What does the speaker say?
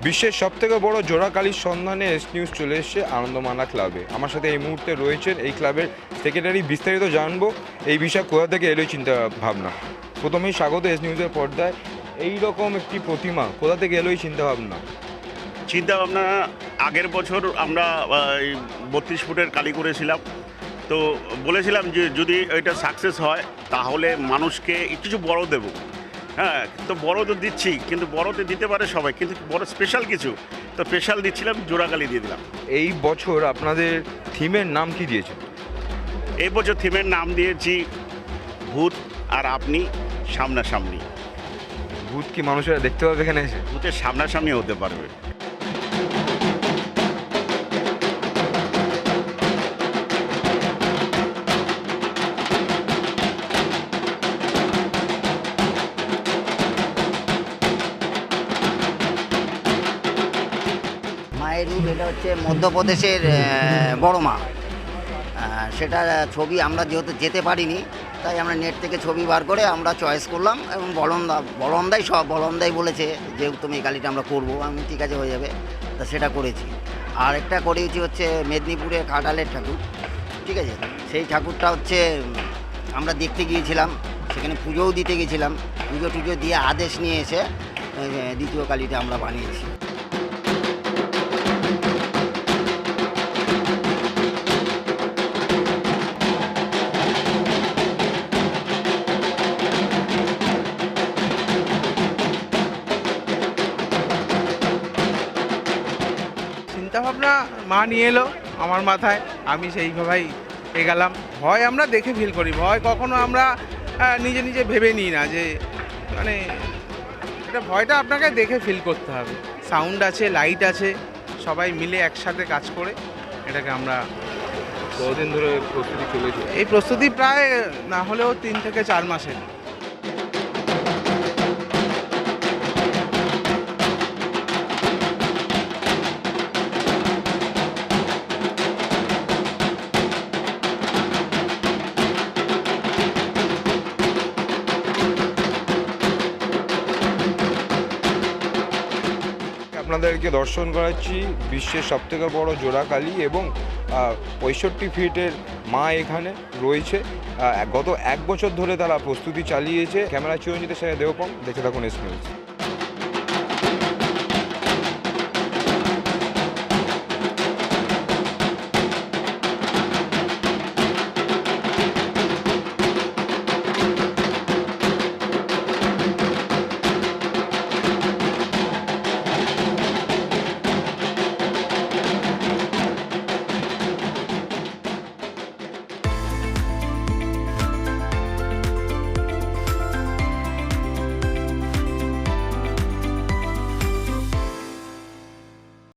বিশ্বের সবথেকে বড় জোড়াকালির সন্ধানে এস নিউজ চলে এসেছে আনন্দমানা ক্লাবে। আমার সাথে এই মুহূর্তে রয়েছেন এই ক্লাবের সেক্রেটারি। বিস্তারিত জানবো এই বিষয়ে কোথা থেকে এলো চিন্তা ভাবনা। প্রথমেই স্বাগত এস নিউজের পর্দায়। এই রকম একটি প্রতিমা কোথা থেকে এলো এই চিন্তাভাবনা? চিন্তাভাবনা আগের বছর আমরা 32 ফুটের কালী করেছিলাম। তো বলেছিলাম যে যদি এটা সাকসেস হয় তাহলে মানুষকে কিছু বড় দেব। হ্যাঁ, তো বড় তো দিচ্ছি, কিন্তু বড়তে দিতে পারে সবাই, কিন্তু বড় স্পেশাল কিছু তো স্পেশাল দিচ্ছিলাম, জোড়াকালি দিয়ে দিলাম। এই বছর আপনাদের থিমের নাম কি দিয়েছেন? এই বছর থিমের নাম দিয়েছি ভূত আর আপনি সামনাসামনি। ভূত কি মানুষেরা দেখতে পাবে এখানে এসে? ভূতের সামনাসামনি হতে পারবে। মায়ের রূপ এটা হচ্ছে মধ্যপ্রদেশের বড় মা। সেটা ছবি আমরা যেহেতু যেতে পারিনি, তাই আমরা নেট থেকে ছবি বার করে আমরা চয়েস করলাম এবং বলন্দাই বলেছে যে তুমি এই কালিটা আমরা করবো। আমি ঠিক আছে, হয়ে যাবে, তা সেটা করেছি। আর একটা করেছি হচ্ছে মেদিনীপুরের খাটালের ঠাকুর, ঠিক আছে। সেই ঠাকুরটা হচ্ছে আমরা দেখতে গিয়েছিলাম, সেখানে পুজোও দিতে গেছিলাম। পুজো টুজো দিয়ে আদেশ নিয়ে এসে দ্বিতীয় কালিটা আমরা বানিয়েছি। চিন্তাভাবনা মা নিয়ে এলো আমার মাথায়, আমি সেইভাবেই এগালাম। ভয় আমরা দেখে ফিল করি, ভয় কখনো আমরা নিজে নিজে ভেবে নিই না যে মানে এটা ভয়টা আপনাকে দেখে ফিল করতে হবে। সাউন্ড আছে, লাইট আছে, সবাই মিলে একসাথে কাজ করে এটাকে আমরা। কতদিন ধরে প্রস্তুতি চলেছে? এই প্রস্তুতি প্রায় না হলেও 3 থেকে 4 মাসের। আপনাদেরকে দর্শন করাচ্ছি বিশ্বের সবথেকে বড় জোড়াকালী এবং 65 ফিটের মা এখানে রয়েছে। গত 1 বছর ধরে তারা প্রস্তুতি চালিয়েছে। ক্যামেরা চিরঞ্জিতের সাথে দেবপম, দেখে থাকুন এস নিউজ।